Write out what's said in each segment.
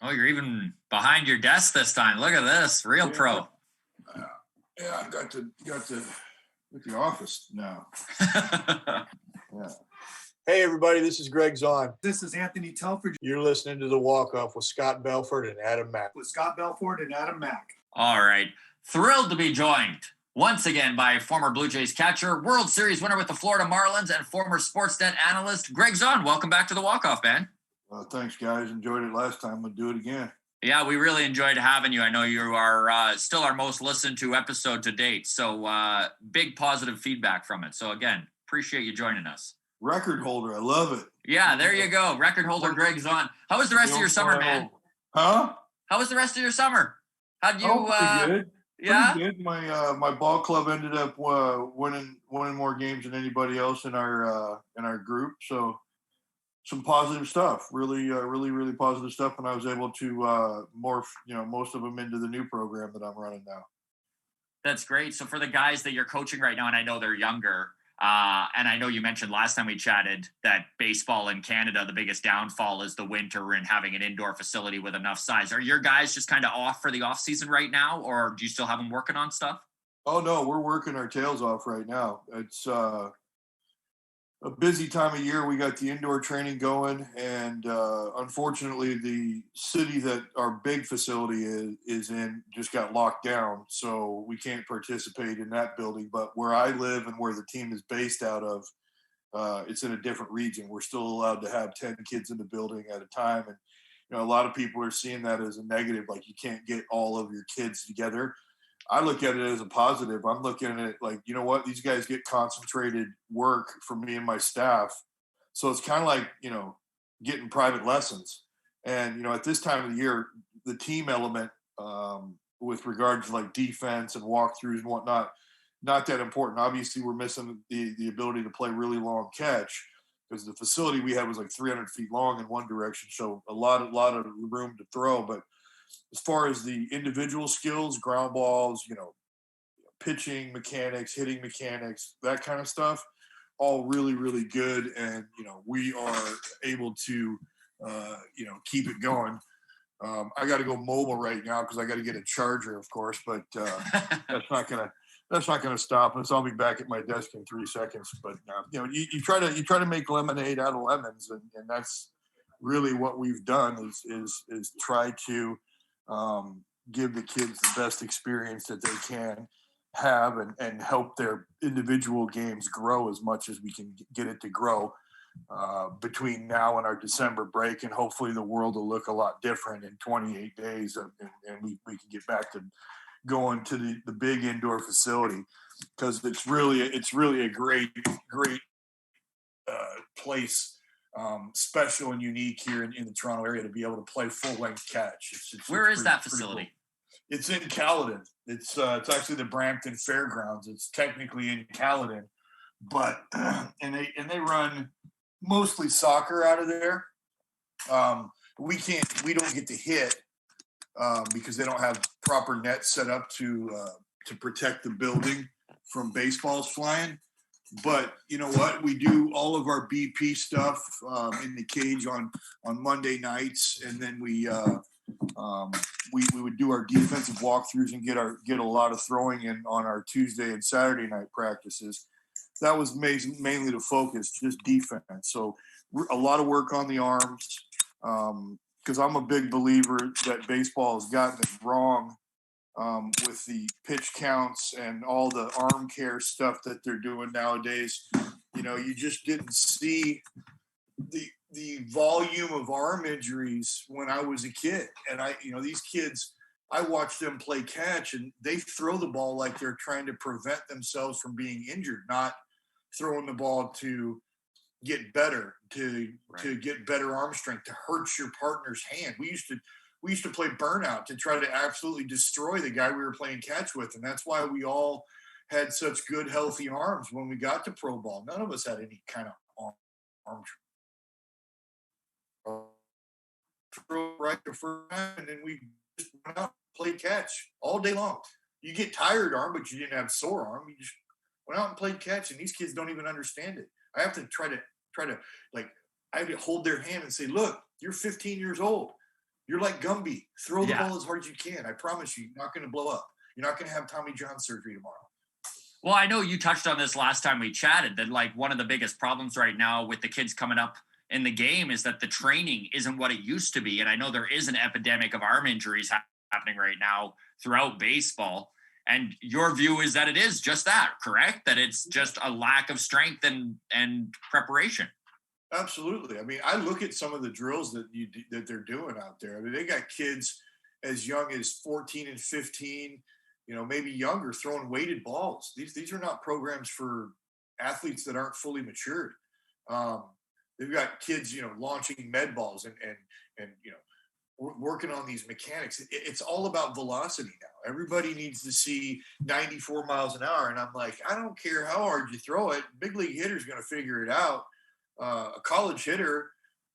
Oh, you're even behind your desk this time. Look at this, real pro. Yeah, I got the office now. Yeah. Hey, everybody, this is Gregg Zaun. This is Anthony Telford. You're listening to The Walk-Off with Scott Belford and Adam Mack. All right. Thrilled to be joined once again by former Blue Jays catcher, World Series winner with the Florida Marlins, and former Sportsnet analyst, Gregg Zaun. Welcome back to The Walk-Off, man. Well, thanks, guys. Enjoyed it last time. We'll do it again. Yeah, we really enjoyed having you. I know you are still our most listened to episode to date, so big positive feedback from it. So, again, appreciate you joining us. Record holder. I love it. Yeah, there you go. Record holder Gregg Zaun. How was the rest of your summer, man? Huh? How was the rest of your summer? How'd you? Pretty good. Yeah. Pretty good. My ball club ended up winning more games than anybody else in our group. So some positive stuff. Really positive stuff. And I was able to morph most of them into the new program that I'm running now. That's great. So for the guys that you're coaching right now, and I know they're younger. And I know you mentioned last time we chatted that baseball in Canada, the biggest downfall is the winter and having an indoor facility with enough size. Are your guys just kind of off for the off season right now, or do you still have them working on stuff? Oh, no, we're working our tails off right now. It's a busy time of year. We got the indoor training going, and unfortunately, the city that our big facility is in just got locked down, so we can't participate in that building. But where I live and where the team is based out of, it's in a different region. We're still allowed to have 10 kids in the building at a time, and a lot of people are seeing that as a negative, like you can't get all of your kids together. I look at it as a positive. I'm looking at it like, you know what, these guys get concentrated work from me and my staff. So it's kind of like, getting private lessons. And, at this time of the year, the team element with regard to like defense and walkthroughs and whatnot, not that important. Obviously, we're missing the ability to play really long catch because the facility we had was like 300 feet long in one direction. So a lot of room to throw. But as far as the individual skills, ground balls, pitching mechanics, hitting mechanics, that kind of stuff, all really, really good. And, we are able to, keep it going. I got to go mobile right now because I got to get a charger, of course, but that's not going to stop us. I'll be back at my desk in 3 seconds. But, you try to make lemonade out of lemons. And that's really what we've done is try to, give the kids the best experience that they can have and help their individual games grow as much as we can get it to grow between now and our December break. And hopefully the world will look a lot different in 28 days and we can get back to going to the big indoor facility because it's really a great place. Special and unique here in the Toronto area to be able to play full-length catch. Where is that facility? Cool. It's in Caledon. It's actually the Brampton Fairgrounds. It's technically in Caledon, but and they run mostly soccer out of there. We don't get to hit because they don't have proper nets set up to protect the building from baseballs flying. But you know what? We do all of our BP stuff in the cage on Monday nights, and then we would do our defensive walkthroughs and get a lot of throwing in on our Tuesday and Saturday night practices. That was mainly the focus, just defense. So a lot of work on the arms because I'm a big believer that baseball has gotten it wrong. With the pitch counts and all the arm care stuff that they're doing nowadays, you just didn't see the volume of arm injuries when I was a kid. And these kids, I watched them play catch and they throw the ball like they're trying to prevent themselves from being injured, not throwing the ball to get better, to get better arm strength, to hurt your partner's hand. We used to play burnout to try to absolutely destroy the guy we were playing catch with. And that's why we all had such good, healthy arms when we got to pro ball. None of us had any kind of arm throw right the first time, and then we just went out and played catch all day long. You get tired arm, but you didn't have sore arm. You just went out and played catch, and these kids don't even understand it. I have to try to I have to hold their hand and say, look, you're 15 years old. You're like Gumby. Throw the Yeah. ball as hard as you can. I promise you, you're not going to blow up. You're not going to have Tommy John surgery tomorrow. Well, I know you touched on this last time we chatted, that like one of the biggest problems right now with the kids coming up in the game is that the training isn't what it used to be. And I know there is an epidemic of arm injuries happening right now throughout baseball. And your view is that it is just that, correct? That it's just a lack of strength and preparation. Absolutely. I mean, I look at some of the drills that they're doing out there. I mean, they got kids as young as 14 and 15, maybe younger, throwing weighted balls. These are not programs for athletes that aren't fully matured. They've got kids, launching med balls and working on these mechanics. It's all about velocity now. Everybody needs to see 94 miles an hour. And I'm like, I don't care how hard you throw it. Big league hitter's going to figure it out. A college hitter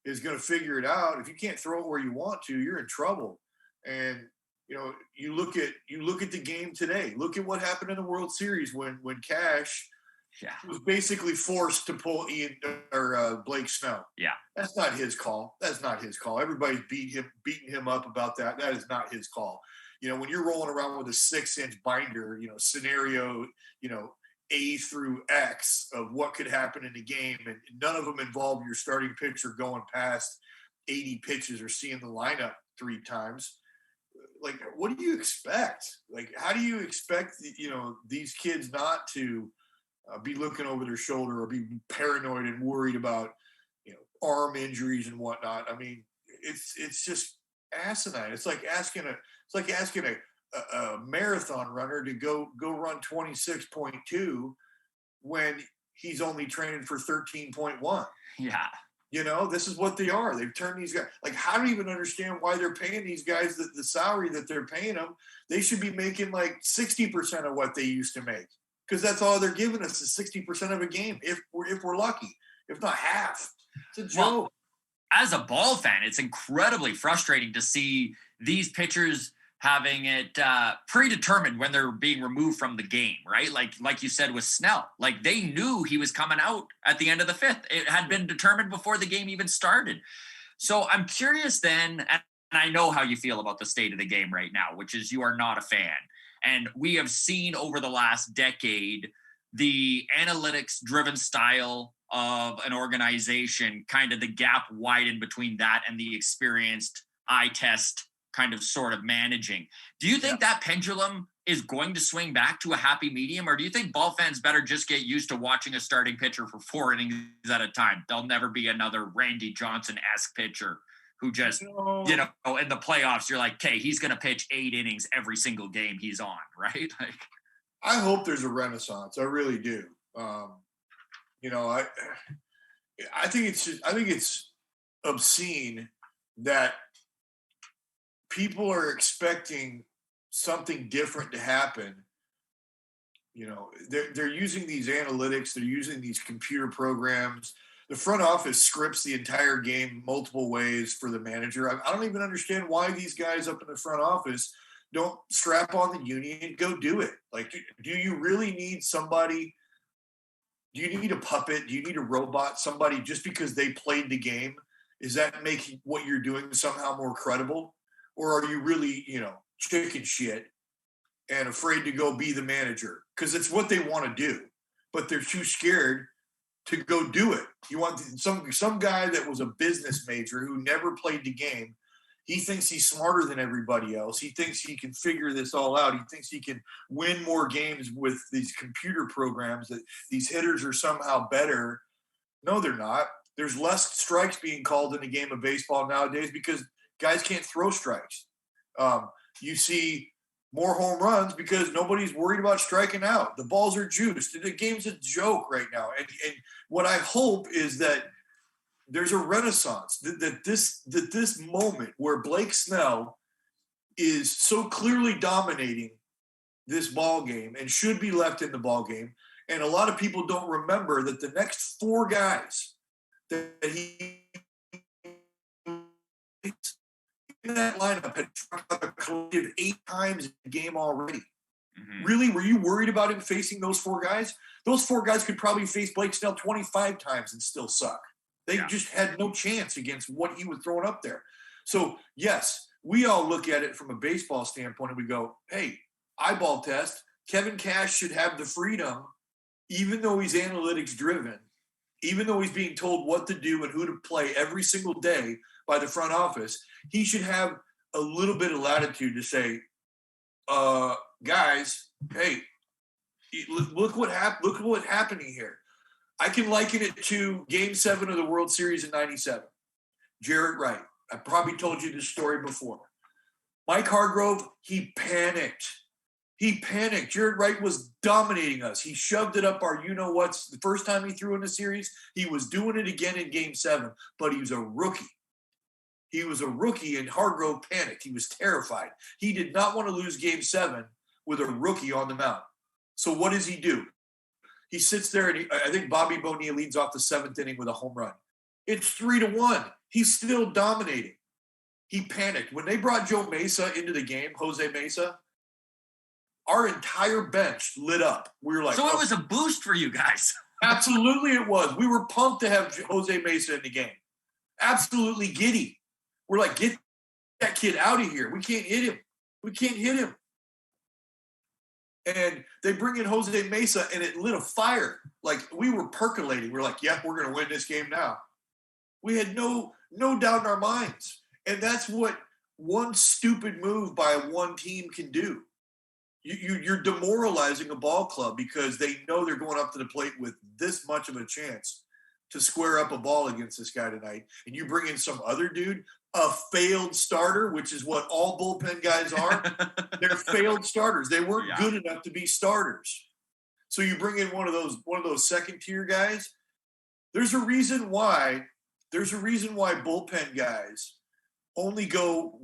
is going to figure it out. If you can't throw it where you want to, you're in trouble. And you look at the game today. Look at what happened in the World Series when Cash was basically forced to pull Blake Snell. Yeah, that's not his call. That's not his call. Everybody's beating him up about that. That is not his call. When you're rolling around with a 6-inch binder, scenario, A through X of what could happen in the game, and none of them involve your starting pitcher going past 80 pitches or seeing the lineup 3 times. Like, what do you expect? Like, how do you expect these kids not to be looking over their shoulder or be paranoid and worried about arm injuries and whatnot? I mean, it's just asinine. It's like asking a marathon runner to go run 26.2 when he's only training for 13.1. Yeah. This is what they are. They've turned these guys. Like, I don't even understand why they're paying these guys the salary that they're paying them. They should be making like 60% of what they used to make, because that's all they're giving us is 60% of a game if we're lucky, if not half. It's a joke. Well, as a ball fan, it's incredibly frustrating to see these pitchers having it predetermined when they're being removed from the game, right? Like you said with Snell, like they knew he was coming out at the end of the 5th. It had been determined before the game even started. So I'm curious then, and I know how you feel about the state of the game right now, which is you are not a fan. And we have seen over the last decade the analytics-driven style of an organization, kind of the gap widen between that and the experienced eye test kind of sort of managing. Do you think that pendulum is going to swing back to a happy medium, or do you think ball fans better just get used to watching a starting pitcher for 4 innings at a time? There'll never be another Randy Johnson-esque pitcher who just, in the playoffs, you're like, okay, he's going to pitch 8 innings every single game he's on, right? Like, I hope there's a renaissance. I really do. I think it's obscene that people are expecting something different to happen. They're using these analytics. They're using these computer programs. The front office scripts the entire game multiple ways for the manager. I don't even understand why these guys up in the front office don't strap on the union and go do it. Like, do you really need somebody? Do you need a puppet? Do you need a robot? Somebody just because they played the game? Is that making what you're doing somehow more credible? Or are you really, chicken shit and afraid to go be the manager? Because it's what they want to do, but they're too scared to go do it. You want some guy that was a business major who never played the game. He thinks he's smarter than everybody else. He thinks he can figure this all out. He thinks he can win more games with these computer programs, that these hitters are somehow better. No, they're not. There's less strikes being called in a game of baseball nowadays because guys can't throw strikes. You see more home runs because nobody's worried about striking out. The balls are juiced. The game's a joke right now. And what I hope is that there's a renaissance, that this moment where Blake Snell is so clearly dominating this ball game and should be left in the ball game. And a lot of people don't remember that the next 4 guys that he in that lineup had struck out a collective 8 times in the game already. Mm-hmm. Really? Were you worried about him facing those 4 guys? Those 4 guys could probably face Blake Snell 25 times and still suck. They just had no chance against what he was throwing up there. So, yes, we all look at it from a baseball standpoint and we go, hey, eyeball test. Kevin Cash should have the freedom, even though he's analytics driven, even though he's being told what to do and who to play every single day by the front office, he should have a little bit of latitude to say, guys, hey, look what's happening here. I can liken it to Game 7 of the World Series in '97. Jarrett Wright. I probably told you this story before. Mike Hargrove, he panicked. Jarrett Wright was dominating us. He shoved it up our you-know-what's. The first time he threw in the series, he was doing it again in Game 7, but he was a rookie. And Hargrove panicked. He was terrified. He did not want to lose Game 7 with a rookie on the mound. So what does he do? He sits there, and I think Bobby Bonilla leads off the 7th inning with a home run. It's 3-1. He's still dominating. He panicked. When they brought Joe Mesa into the game, Jose Mesa, our entire bench lit up. We were like, so it was a boost for you guys. Absolutely it was. We were pumped to have Jose Mesa in the game. Absolutely giddy. We're like, get that kid out of here. We can't hit him. And they bring in Jose Mesa, and it lit a fire. Like, we were percolating. We're like, yeah, we're going to win this game now. We had no doubt in our minds. And that's what one stupid move by one team can do. You're demoralizing a ball club because they know they're going up to the plate with this much of a chance to square up a ball against this guy tonight. And you bring in some other dude, a failed starter, which is what all bullpen guys are. They're failed starters. They weren't good enough to be starters. So you bring in one of those second tier guys. There's a reason why bullpen guys only go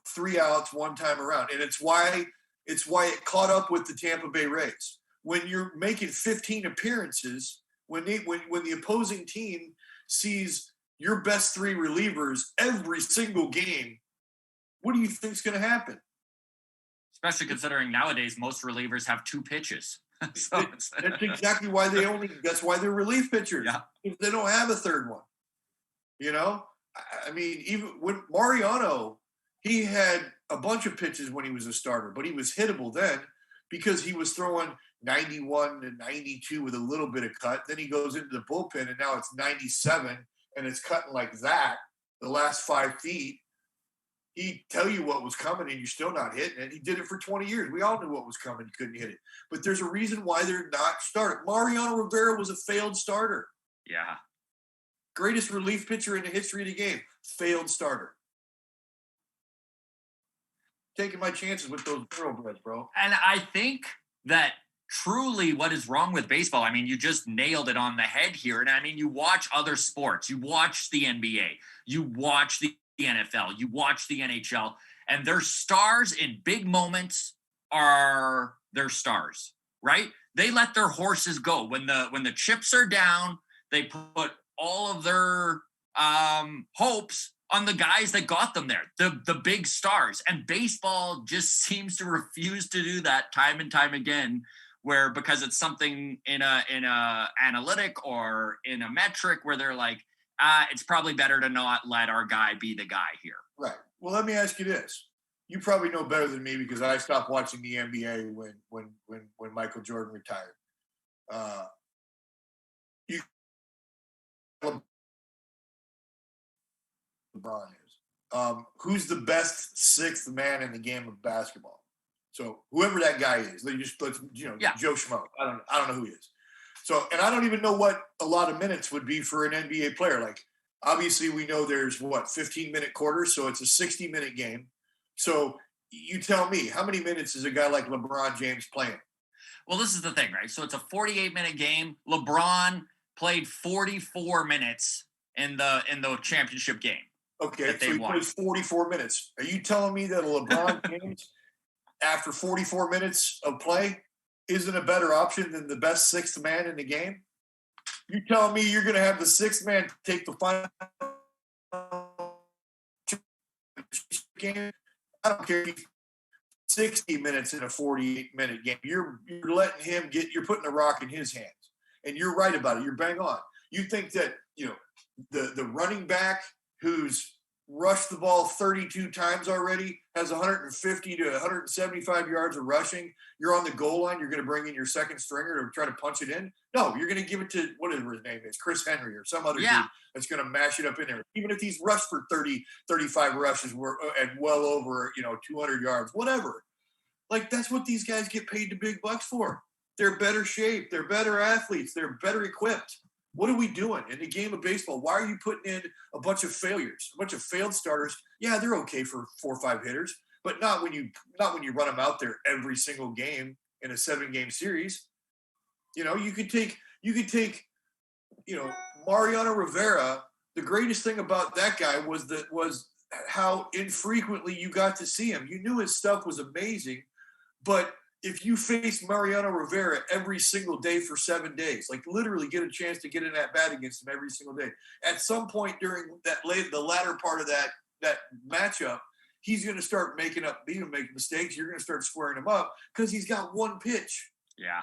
3 outs one time around. And it's why it caught up with the Tampa Bay Rays. When you're making 15 appearances, when the opposing team sees your best 3 relievers every single game, what do you think is going to happen? Especially considering nowadays most relievers have 2 pitches. So that's exactly why that's why they're relief pitchers. Yeah. If they don't have a third one. You know? I mean, even when Mariano, he had a bunch of pitches when he was a starter, but he was hittable then because he was throwing 91 and 92 with a little bit of cut. Then he goes into the bullpen, and now it's 97, and it's cutting like that the last 5 feet. He'd tell you what was coming, and you're still not hitting it. He did it for 20 years. We all knew what was coming. He couldn't hit it. But there's a reason why they're not started. Mariano Rivera was a failed starter. Yeah. Greatest relief pitcher in the history of the game. Failed starter. Taking my chances with those thoroughbreds, bro. And I think that truly what is wrong with baseball, I mean, you just nailed it on the head here. And I mean, you watch other sports, you watch the NBA, you watch the NFL, you watch the NHL, and their stars in big moments are their stars, right? They let their horses go. When the chips are down, they put all of their hopes on the guys that got them there, the big stars. And baseball just seems to refuse to do that time and time again, where because it's something in a analytic or in a metric where they're like, it's probably better to not let our guy be the guy here. Right. Well, let me ask you this. You probably know better than me because I stopped watching the NBA when Michael Jordan retired. LeBron is. Who's the best 6th man in the game of basketball? So whoever that guy is, Joe Schmo. I don't know who he is. So, and I don't even know what a lot of minutes would be for an NBA player. Like, obviously, we know there's 15-minute quarters, so it's a 60-minute game. So you tell me, how many minutes is a guy like LeBron James playing? Well, this is the thing, right? So it's a 48-minute game. LeBron played 44 minutes in the championship game. Okay, so he plays 44 minutes. Are you telling me that a LeBron James, after 44 minutes of play, isn't a better option than the best 6th man in the game? You telling me you're going to have the 6th man take the final game? I don't care if he's 60 minutes in a 48-minute game. You're letting him you're putting a rock in his hands. And you're right about it. You're bang on. You think that, the running back who's rushed the ball 32 times already, has 150 to 175 yards of rushing. You're on the goal line. You're going to bring in your second stringer to try to punch it in? No, you're going to give it to whatever his name is, Chris Henry or some other dude that's going to mash it up in there. Even if he's rushed for 30, 35 rushes and well over, 200 yards, whatever. Like, that's what these guys get paid the big bucks for. They're better shape. They're better athletes. They're better equipped. What are we doing in the game of baseball? Why are you putting in a bunch of failures, a bunch of failed starters? Yeah, they're okay for 4 or 5 hitters, but not when you run them out there every single game in a 7-game series. You could take Mariano Rivera. The greatest thing about that guy was how infrequently you got to see him. You knew his stuff was amazing, but if you face Mariano Rivera every single day for 7 days, like literally get a chance to get in that bat against him every single day, at some point during the latter part of that matchup, he's going to start making mistakes. You're going to start squaring him up because he's got one pitch. Yeah.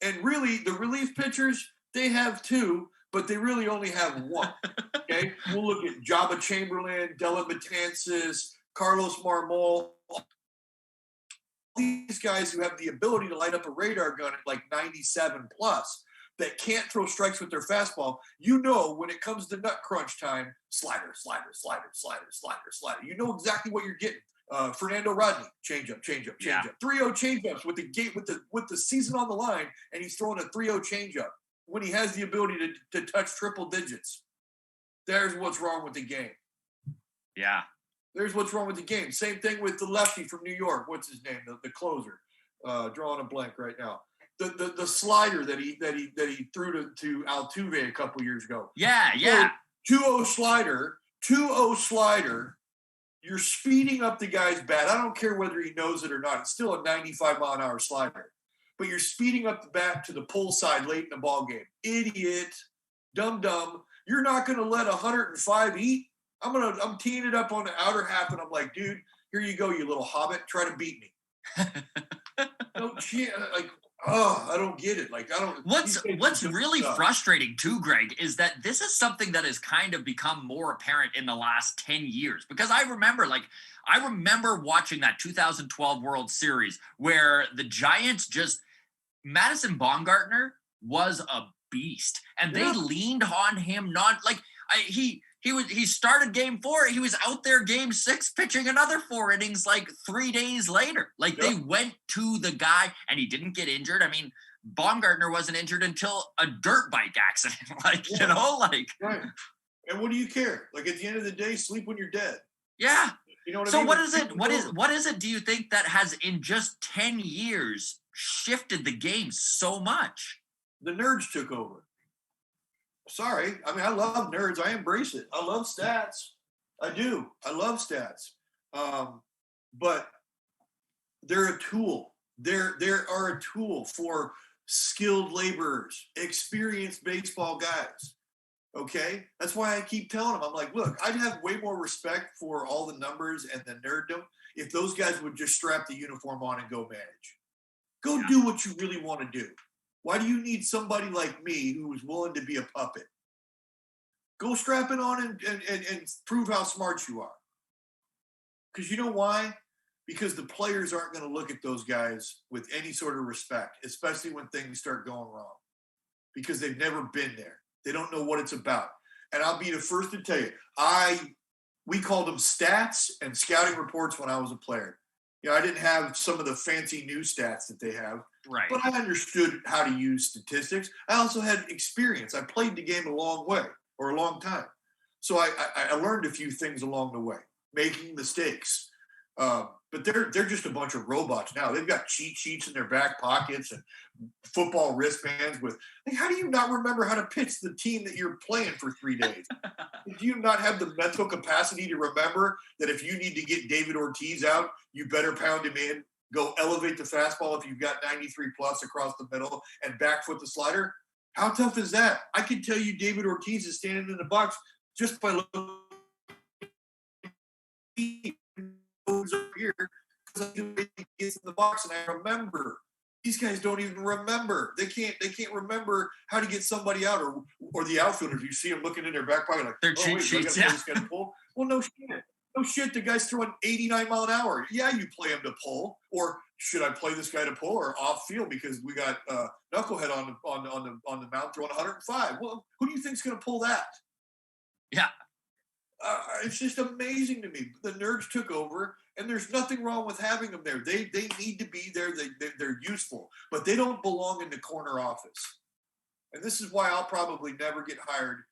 And really, the relief pitchers, they have 2, but they really only have 1. Okay? We'll look at Jabba Chamberlain, Della Matanzas, Carlos Marmol, these guys who have the ability to light up a radar gun at like 97 plus that can't throw strikes with their fastball. When it comes to nut crunch time, slider. You know exactly what you're getting. Fernando Rodney, changeup. 3-0 changeups with the gate with the season on the line, and he's throwing a 3-0 changeup when he has the ability to touch triple digits. There's what's wrong with the game. Yeah. There's what's wrong with the game. Same thing with the lefty from New York. What's his name? The closer. Drawing a blank right now. The slider that he threw to Altuve a couple years ago. Yeah. 2-0 slider. You're speeding up the guy's bat. I don't care whether he knows it or not. It's still a 95-mile-an-hour slider. But you're speeding up the bat to the pull side late in the ball game. Idiot. Dumb. You're not going to let 105 eat. I'm teeing it up on the outer half, and I'm like, dude, here you go, you little hobbit. Try to beat me. I don't get it. Like, I don't. What's really frustrating too, Greg, is that this is something that has kind of become more apparent in the last 10 years. Because I remember watching that 2012 World Series where the Giants Madison Bumgarner was a beast, and they leaned on him. He started game 4. He was out there game 6 pitching another 4 innings like 3 days later. They went to the guy, and he didn't get injured. I mean, Baumgartner wasn't injured until a dirt bike accident. Right. And what do you care? Like, at the end of the day, sleep when you're dead. Yeah. You know what so I mean? What is it do you think that has in just 10 years shifted the game so much? The nerds took over. Sorry. I mean, I love nerds. I embrace it. I love stats. I do. I love stats. But they're a tool. They are a tool for skilled laborers, experienced baseball guys. Okay? That's why I keep telling them. I'm like, look, I'd have way more respect for all the numbers and the nerddom if those guys would just strap the uniform on and go manage. Go do what you really want to do. Why do you need somebody like me who is willing to be a puppet? Go strap it on and prove how smart you are. Because you know why? Because the players aren't going to look at those guys with any sort of respect, especially when things start going wrong. Because they've never been there. They don't know what it's about. And I'll be the first to tell you, we called them stats and scouting reports when I was a player. I didn't have some of the fancy new stats that they have. Right. But I understood how to use statistics. I also had experience. I played the game a long time. So I learned a few things along the way, making mistakes. But they're just a bunch of robots now. They've got cheat sheets in their back pockets and football wristbands with, like, how do you not remember how to pitch the team that you're playing for 3 days? Do you not have the mental capacity to remember that if you need to get David Ortiz out, you better pound him in, go elevate the fastball if you've got 93 plus across the middle and back foot the slider? How tough is that? I can tell you David Ortiz is standing in the box just by looking up here because he gets in the box, and I remember. These guys don't even remember. They can't remember how to get somebody out, or the outfielders. You see them looking in their back pocket like, their cheat sheets. This guy to pull. Well, no shit. No shit. The guy's throwing 89 mile an hour. Yeah, you play him to pull, or should I play this guy to pull or off field because we got Knucklehead on the mound throwing 105? Well, who do you think's going to pull that? Yeah. It's just amazing to me. The nerds took over, and there's nothing wrong with having them there. They need to be there. They're useful, but they don't belong in the corner office. And this is why I'll probably never get hired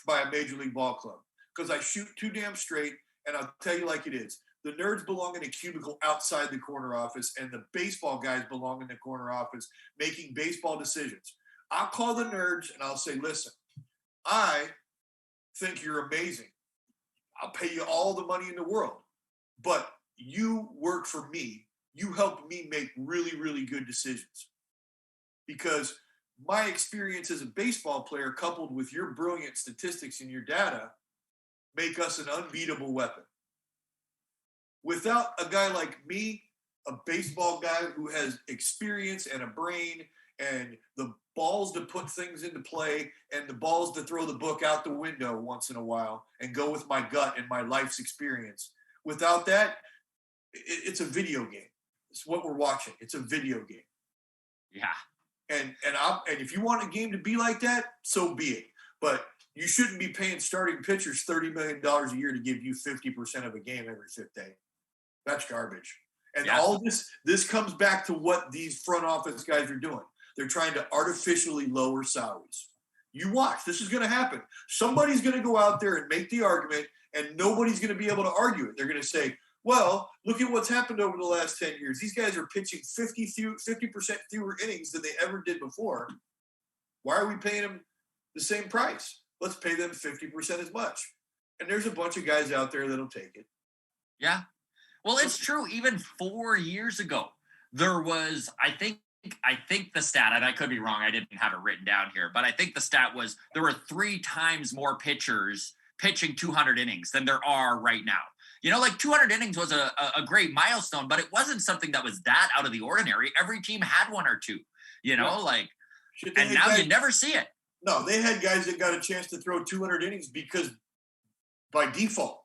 by a major league ball club, because I shoot too damn straight. And I'll tell you like it is. The nerds belong in a cubicle outside the corner office, and the baseball guys belong in the corner office making baseball decisions. I'll call the nerds and I'll say, listen, I think you're amazing. I'll pay you all the money in the world, but you work for me. You help me make really, really good decisions, because my experience as a baseball player coupled with your brilliant statistics and your data make us an unbeatable weapon. Without a guy like me, a baseball guy who has experience and a brain and the balls to put things into play and the balls to throw the book out the window once in a while and go with my gut and my life's experience. Without that, it's a video game. It's what we're watching. It's a video game. Yeah. And if you want a game to be like that, so be it. But you shouldn't be paying starting pitchers $30 million a year to give you 50% of a game every fifth day. That's garbage. And all this comes back to what these front office guys are doing. They're trying to artificially lower salaries. You watch. This is going to happen. Somebody's going to go out there and make the argument, and nobody's going to be able to argue it. They're going to say, well, look at what's happened over the last 10 years. These guys are pitching 50% fewer innings than they ever did before. Why are we paying them the same price? Let's pay them 50% as much. And there's a bunch of guys out there that'll take it. Yeah. Well, it's true. Even 4 years ago, there was, I think the stat, and I could be wrong, I didn't have it written down here, but I think the stat was there were 3 times more pitchers pitching 200 innings than there are right now. You know, like 200 innings was a great milestone, but it wasn't something that was that out of the ordinary. Every team had 1 or 2, you know, and now you never see it. No, they had guys that got a chance to throw 200 innings because by default,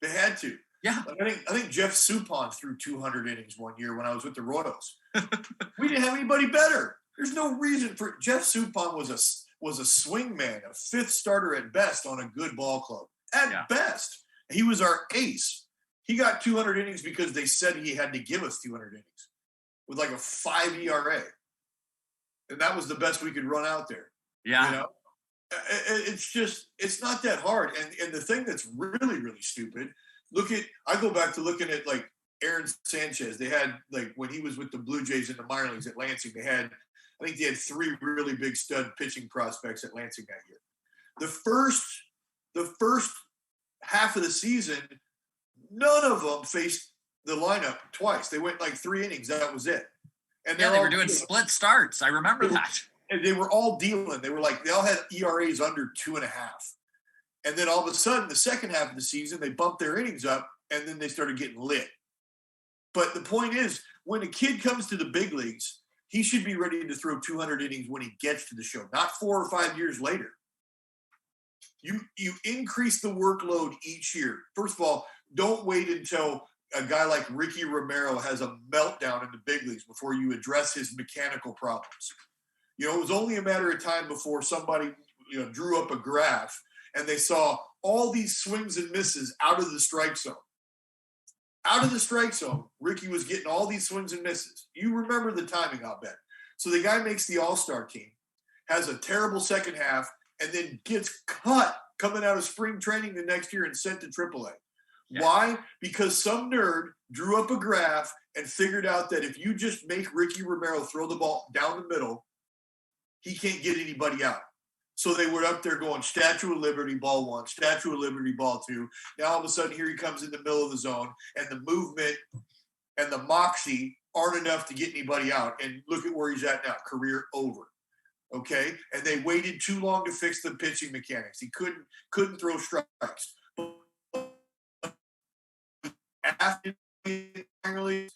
they had to. Yeah. I think Jeff Suppan threw 200 innings one year when I was with the Royals. We didn't have anybody better. There's no reason for Jeff Suppan was a swing man, a 5th starter at best on a good ball club. At best. He was our ace. He got 200 innings because they said he had to give us 200 innings with like a 5 ERA. And that was the best we could run out there. Yeah. You know? It's not that hard. And the thing that's really, really stupid, I go back to looking at like Aaron Sanchez. They had, like, when he was with the Blue Jays in the minor leagues at Lansing, I think they had 3 really big stud pitching prospects at Lansing that year. The first half of the season, none of them faced the lineup twice. They went like 3 innings. That was it. And they were doing split starts. I remember that. And they were all dealing. They all had ERAs under 2.5. And then all of a sudden, the second half of the season, they bumped their innings up, and then they started getting lit. But the point is, when a kid comes to the big leagues, he should be ready to throw 200 innings when he gets to the show, not 4 or 5 years later. You increase the workload each year. First of all, don't wait until a guy like Ricky Romero has a meltdown in the big leagues before you address his mechanical problems. You know, it was only a matter of time before somebody, drew up a graph and they saw all these swings and misses out of the strike zone. Out of the strike zone, Ricky was getting all these swings and misses. You remember the timing, I'll bet. So the guy makes the all-star team, has a terrible second half, and then gets cut coming out of spring training the next year and sent to AAA. Yeah. Why? Because some nerd drew up a graph and figured out that if you just make Ricky Romero throw the ball down the middle, he can't get anybody out. So they were up there going Statue of Liberty, ball 1, Statue of Liberty, ball 2. Now all of a sudden here he comes in the middle of the zone, and the movement and the moxie aren't enough to get anybody out. And look at where he's at now, career over. Okay, and they waited too long to fix the pitching mechanics. He couldn't throw strikes. After I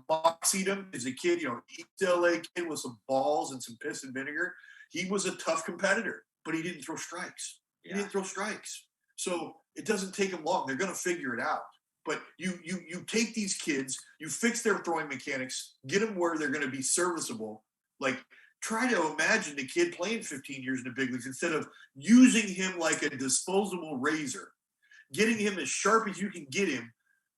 moxied him as a kid, East LA kid with some balls and some piss and vinegar. He was a tough competitor, but he didn't throw strikes. He didn't throw strikes. So it doesn't take them long. They're going to figure it out. But you take these kids, you fix their throwing mechanics, get them where they're going to be serviceable. Like, try to imagine the kid playing 15 years in the big leagues instead of using him like a disposable razor, getting him as sharp as you can get him,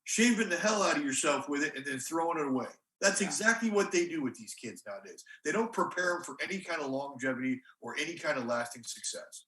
shaving the hell out of yourself with it, and then throwing it away. That's exactly what they do with these kids nowadays. They don't prepare them for any kind of longevity or any kind of lasting success.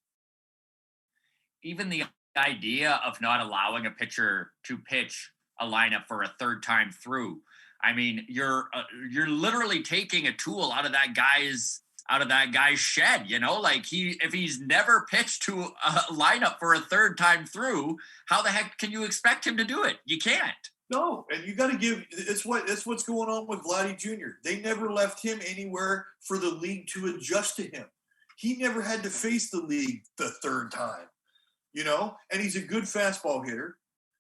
Even the idea of not allowing a pitcher to pitch a lineup for a third time through. I mean, you're literally taking a tool out of that guy's shed, you know, like if he's never pitched to a lineup for a third time through, how the heck can you expect him to do it? You can't. No, and you got to give. It's what's going on with Vladdy Jr. They never left him anywhere for the league to adjust to him. He never had to face the league the third time, you know. And he's a good fastball hitter,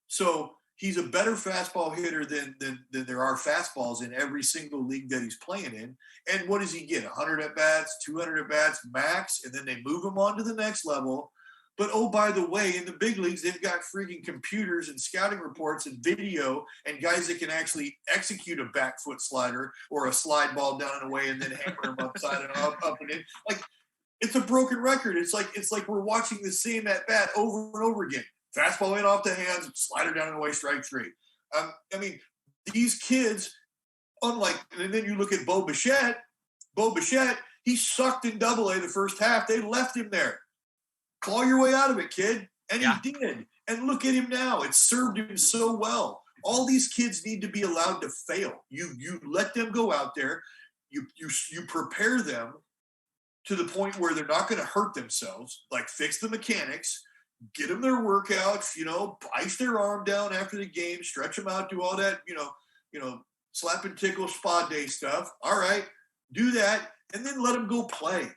so he's a better fastball hitter than there are fastballs in every single league that he's playing in. And what does he get? 100 at bats, 200 at bats max, and then they move him on to the next level. But, oh, by the way, in the big leagues, they've got freaking computers and scouting reports and video and guys that can actually execute a back foot slider or a slide ball down and away and then hammer them upside and up and in. Like, it's a broken record. It's like we're watching the same at bat over and over again. Fastball in off the hands, slider down and away, strike three. I mean, these kids, unlike, and then you look at Bo Bichette, he sucked in Double-A the first half. They left him there. Claw your way out of it, kid. And he did. And look at him now. It served him so well. All these kids need to be allowed to fail. You let them go out there. You prepare them to the point where they're not going to hurt themselves. Like, fix the mechanics, get them their workouts, you know, ice their arm down after the game, stretch them out, do all that, you know, slap and tickle spa day stuff. All right, do that, and then let them go play.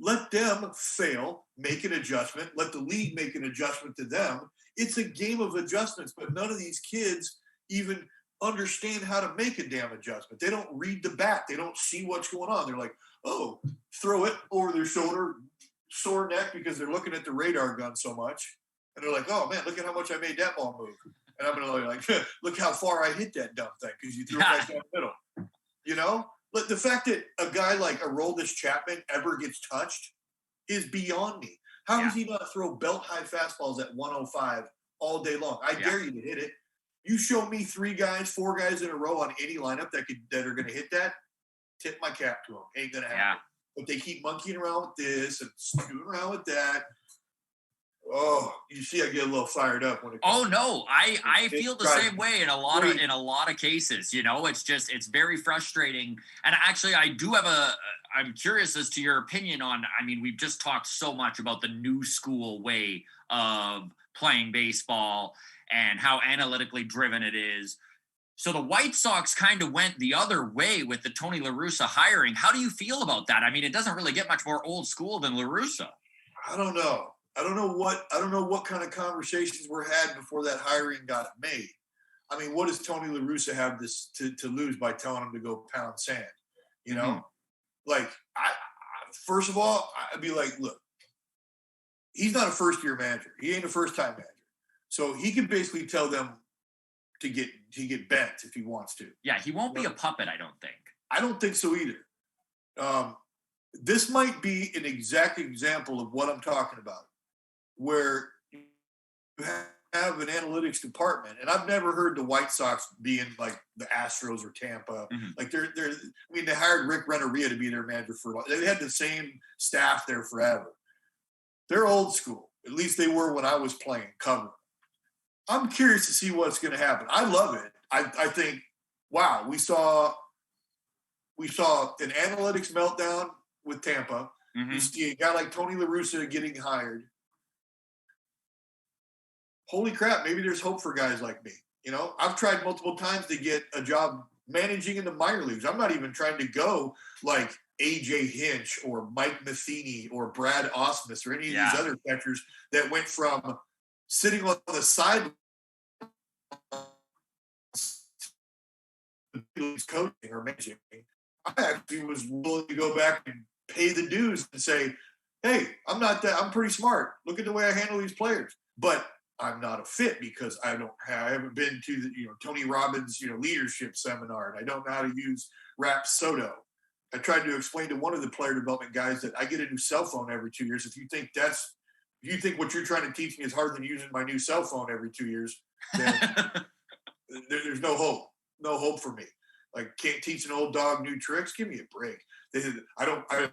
Let them fail, make an adjustment. Let the league make an adjustment to them. It's a game of adjustments, but none of these kids even understand how to make a damn adjustment. They don't read the bat. They don't see what's going on. They're like, oh, throw it over their shoulder, sore neck because they're looking at the radar gun so much. And they're like, oh, man, look at how much I made that ball move. And I'm going to like, look how far I hit that dumb thing because you threw it right down the middle. You know? But the fact that a guy like Aroldis Chapman ever gets touched is beyond me. How does he not throw belt-high fastballs at 105 all day long? I dare you to hit it. You show me 4 guys in a row on any lineup that are going to hit that, tip my cap to them. Ain't going to happen. But they keep monkeying around with this and screwing around with that. Oh, you see, I get a little fired up when it comes. Oh no, I feel the same way in a lot of cases. You know, it's very frustrating. And actually, I'm curious as to your opinion on. I mean, we've just talked so much about the new school way of playing baseball and how analytically driven it is. So the White Sox kind of went the other way with the Tony La Russa hiring. How do you feel about that? I mean, it doesn't really get much more old school than La Russa. I don't know. I don't know what kind of conversations were had before that hiring got made. I mean, what does Tony La Russa have this to lose by telling him to go pound sand? You know, like I first of all, I'd be like, look, he's not a first-year manager. He ain't a first-time manager, so he can basically tell them to get bent if he wants to. Yeah, he won't be a puppet. I don't think. I don't think so either. This might be an exact example of what I'm talking about, where you have an analytics department, and I've never heard the White Sox being like the Astros or Tampa. Like they're. I mean, they hired Rick Renteria to be their manager they had the same staff there forever. They're old school. At least they were when I was playing cover. I'm curious to see what's going to happen. I love it. I think, wow, we saw an analytics meltdown with Tampa. You see a guy like Tony La Russa getting hired. Holy crap, maybe there's hope for guys like me. You know, I've tried multiple times to get a job managing in the minor leagues. I'm not even trying to go like A.J. Hinch or Mike Matheny or Brad Osmus or any of these other catchers that went from sitting on the side coaching or managing. I actually was willing to go back and pay the dues and say, hey, I'm pretty smart. Look at the way I handle these players. But I'm not a fit because I haven't been to the, Tony Robbins, leadership seminar, and I don't know how to use Rapsodo. I tried to explain to one of the player development guys that I get a new cell phone every 2 years. If you think what you're trying to teach me is harder than using my new cell phone every 2 years, then there's no hope for me. Like, can't teach an old dog new tricks. Give me a break. I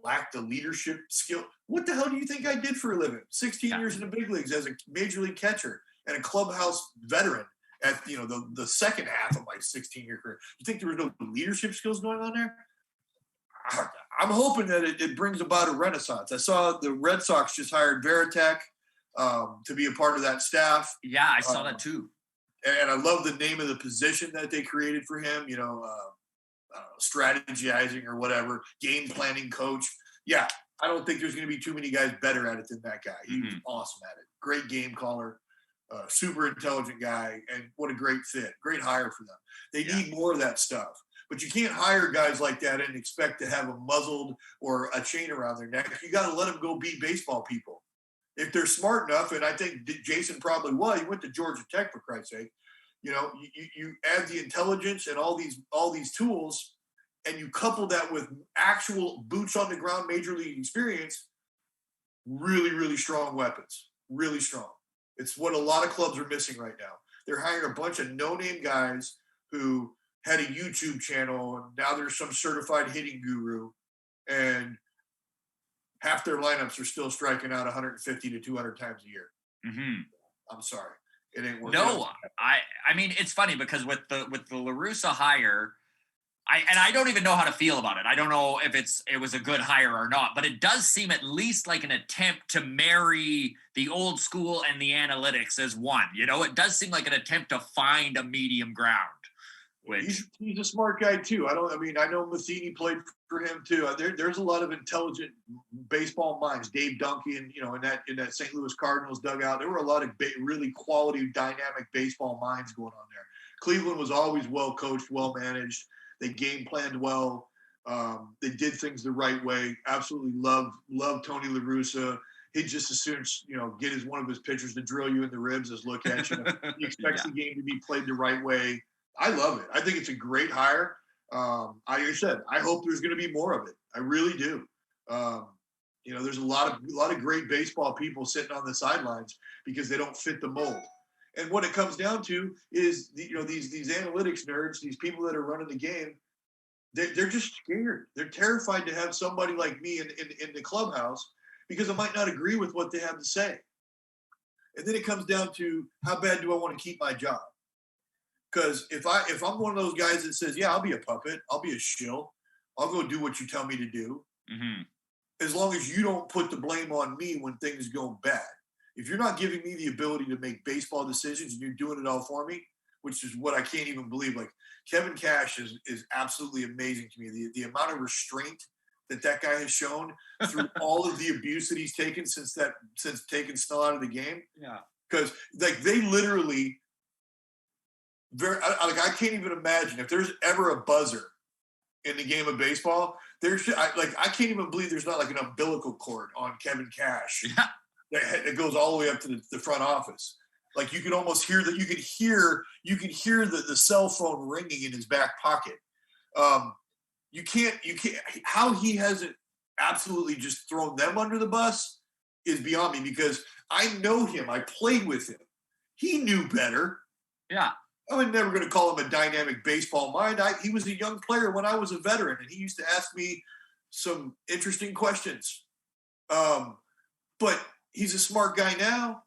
lack the leadership skill. What the hell do you think I did for a living? 16 years in the big leagues as a major league catcher and a clubhouse veteran at the second half of my 16-year career. You think there was no leadership skills going on there? I'm hoping that it brings about a renaissance. I saw the Red Sox just hired Veritek to be a part of that staff. Yeah, I saw that too. And I love the name of the position that they created for him. Strategizing or whatever, game planning coach. Yeah, I don't think there's going to be too many guys better at it than that guy. He was awesome at it. Great game caller, super intelligent guy, and what a great fit. Great hire for them. They need more of that stuff. But you can't hire guys like that and expect to have them muzzled or a chain around their neck. You got to let them go be baseball people. If they're smart enough, and I think Jason probably was, he went to Georgia Tech, for Christ's sake. You add the intelligence and all these tools, and you couple that with actual boots on the ground major league experience, really, really strong weapons. Really strong. It's what a lot of clubs are missing right now. They're hiring a bunch of no-name guys who had a YouTube channel, and now there's some certified hitting guru, and half their lineups are still striking out 150 to 200 times a year. I'm sorry. It ain't working. No, I mean, it's funny because with the La Russa hire, I don't even know how to feel about it. I don't know if it was a good hire or not, but it does seem at least like an attempt to marry the old school and the analytics as one. It does seem like an attempt to find a medium ground. Which he's a smart guy too. I know Matheny played for him too. There's a lot of intelligent baseball minds. Dave Duncan, in that St. Louis Cardinals dugout, there were a lot of really quality, dynamic baseball minds going on there. Cleveland was always well coached, well managed. They game planned well. They did things the right way. Absolutely love Tony La Russa. He'd just as soon, get one of his pitchers to drill you in the ribs as look at you. He expects the game to be played the right way. I love it. I think it's a great hire. Like I said, I hope there's going to be more of it. I really do. There's a lot of great baseball people sitting on the sidelines because they don't fit the mold. And what it comes down to is these analytics nerds, these people that are running the game, they're just scared. They're terrified to have somebody like me in the clubhouse because I might not agree with what they have to say. And then it comes down to, how bad do I want to keep my job? Because if I'm one of those guys that says, yeah, I'll be a puppet, I'll be a shill, I'll go do what you tell me to do, as long as you don't put the blame on me when things go bad. If you're not giving me the ability to make baseball decisions and you're doing it all for me, which is what I can't even believe. Like, Kevin Cash is absolutely amazing to me. The amount of restraint that guy has shown through all of the abuse that he's taken since taking Snell out of the game. Yeah. Because they literally – I can't even imagine if there's ever a buzzer in the game of baseball. I can't even believe there's not like an umbilical cord on Kevin Cash that goes all the way up to the front office. Like, you can almost hear that. You can hear the cell phone ringing in his back pocket. You can't. How he hasn't absolutely just thrown them under the bus is beyond me, because I know him. I played with him. He knew better. Yeah. I was never going to call him a dynamic baseball mind. He was a young player when I was a veteran, and he used to ask me some interesting questions. But he's a smart guy now.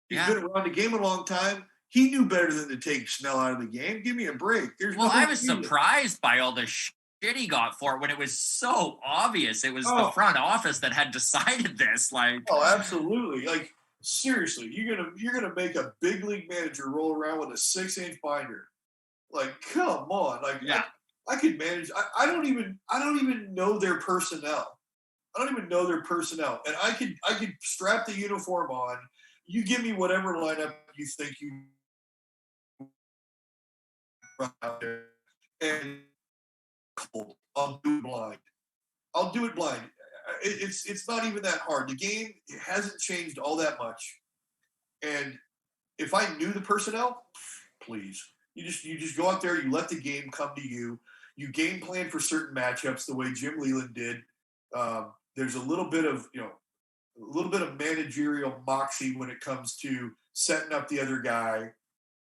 He's been around the game a long time. He knew better than to take Snell out of the game. Give me a break. I was surprised by all the shit he got for it when it was so obvious. It was the front office that had decided this. Absolutely. Like, seriously, you're gonna make a big league manager roll around with a 6-inch binder? Like, come on! Like, I could manage. I don't even know their personnel. And I could strap the uniform on. You give me whatever lineup you think you run out there, and I'll do it blind. It's not even that hard. The game hasn't changed all that much. And if I knew the personnel, please, you just go out there, you let the game come to you. You game plan for certain matchups the way Jim Leland did. There's a little bit of managerial moxie when it comes to setting up the other guy,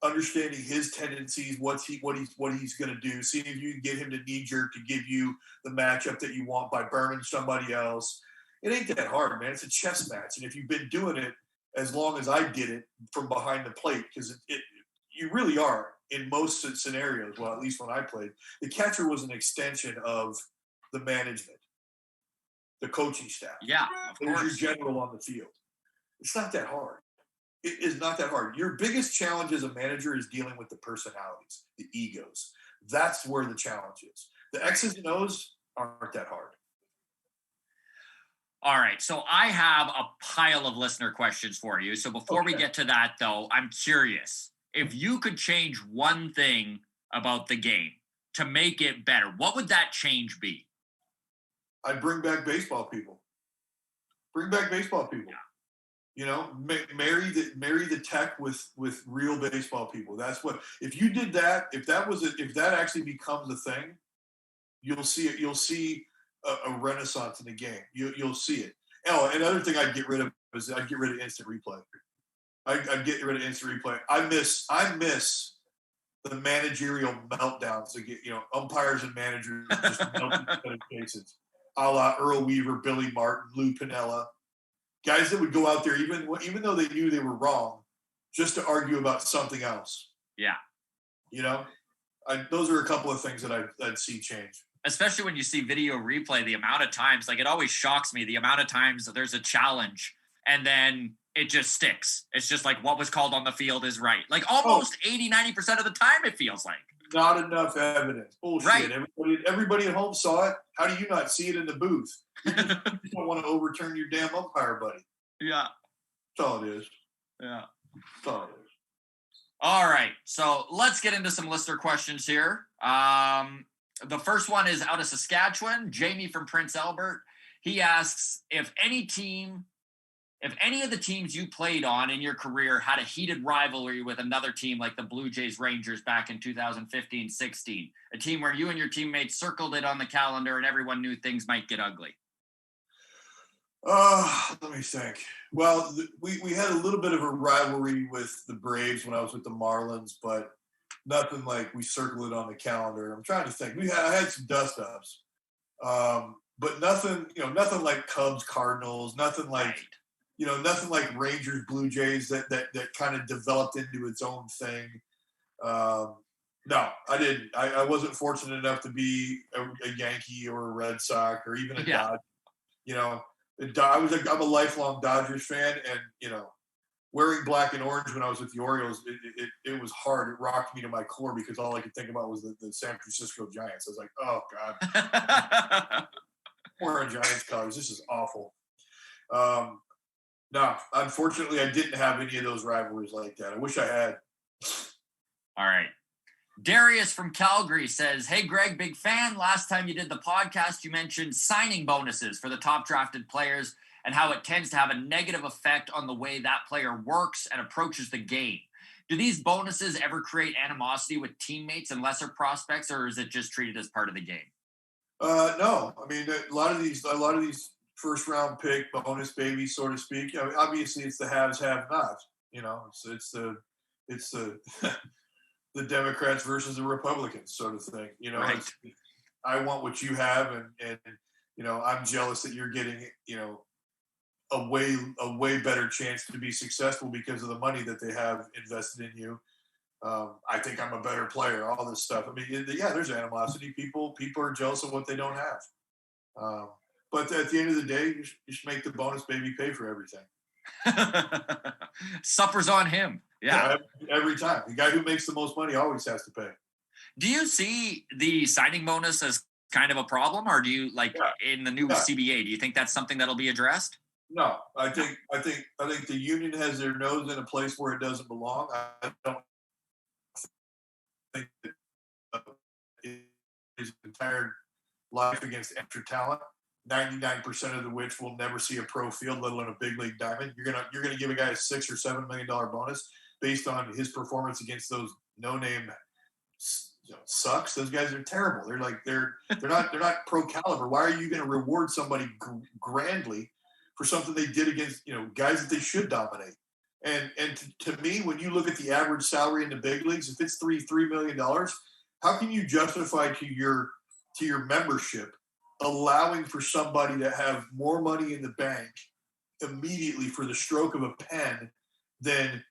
understanding his tendencies, what he's going to do, seeing if you can get him to knee jerk to give you the matchup that you want by burning somebody else. It ain't that hard, man. It's a chess match, and if you've been doing it as long as I did it from behind the plate, because you really are in most scenarios. Well, at least when I played, the catcher was an extension of the management, the coaching staff. Yeah, of course. It was your general on the field. It's not that hard. It is not that hard. Your biggest challenge as a manager is dealing with the personalities, the egos. That's where the challenge is. The X's and O's aren't that hard. All right. So I have a pile of listener questions for you. So before we get to that, though, I'm curious. If you could change one thing about the game to make it better, what would that change be? I'd bring back baseball people. Bring back baseball people. Yeah. You know, marry the tech with real baseball people. That's what. If you did that, if that actually becomes a thing, you'll see it. You'll see a renaissance in the game. You'll see it. Oh, another thing I'd get rid of is I'd get rid of instant replay. I'd get rid of instant replay. I miss the managerial meltdowns that get, umpires and managers just melting in cases, a la Earl Weaver, Billy Martin, Lou Piniella, guys that would go out there even though they knew they were wrong, just to argue about something else. Yeah, those are a couple of things that I'd see change. Especially when you see video replay, the amount of times, like it always shocks me, the amount of times that there's a challenge and then it just sticks. It's just like what was called on the field is right. Like almost 80-90% of the time it feels like. Not enough evidence. Bullshit. Right. Everybody at home saw it. How do you not see it in the booth? You don't want to overturn your damn umpire, buddy. Yeah. That's all it is. Yeah. That's all it is. All right. So let's get into some listener questions here. The first one is out of Saskatchewan. Jamie from Prince Albert. He asks if any of the teams you played on in your career had a heated rivalry with another team like the Blue Jays Rangers back in 2015-16, a team where you and your teammates circled it on the calendar and everyone knew things might get ugly. Let me think. Well, we had a little bit of a rivalry with the Braves when I was with the Marlins, but nothing like we circled it on the calendar. I'm trying to think. I had some dust ups, but nothing like Cubs, Cardinals, nothing like, nothing like Rangers, Blue Jays that kind of developed into its own thing. No, I didn't. I wasn't fortunate enough to be a Yankee or a Red Sox or even a Dodger. I'm a lifelong Dodgers fan, and wearing black and orange when I was with the Orioles, it was hard. It rocked me to my core because all I could think about was the San Francisco Giants. I was like, oh God, wearing Giants colors. This is awful. No, unfortunately, I didn't have any of those rivalries like that. I wish I had. All right. Darius from Calgary says, hey, Greg, big fan. Last time you did the podcast, you mentioned signing bonuses for the top drafted players and how it tends to have a negative effect on the way that player works and approaches the game. Do these bonuses ever create animosity with teammates and lesser prospects, or is it just treated as part of the game? No. I mean, a lot of these first round pick bonus babies, so to speak. Obviously, it's the haves, have-nots. It's the the Democrats versus the Republicans sort of thing. Right. I want what you have, and I'm jealous that you're getting a way better chance to be successful because of the money that they have invested in you. I think I'm a better player. All this stuff. I mean, there's animosity. People are jealous of what they don't have. But at the end of the day, you should make the bonus baby pay for everything. Suffers on him. Yeah. Every time. The guy who makes the most money always has to pay. Do you see the signing bonus as kind of a problem, or do you in the new CBA, do you think that's something that'll be addressed? No, I think the union has their nose in a place where it doesn't belong. I don't think that his entire life against extra talent 99% of the which will never see a pro field, let alone a big league diamond. You're gonna give a guy a $6 or $7 million bonus based on his performance against those no-name sucks. Those guys are terrible. They're not pro caliber. Why are you going to reward somebody grandly for something they did against guys that they should dominate? And to me, when you look at the average salary in the big leagues, if it's $3 million, how can you justify to your membership allowing for somebody to have more money in the bank immediately for the stroke of a pen than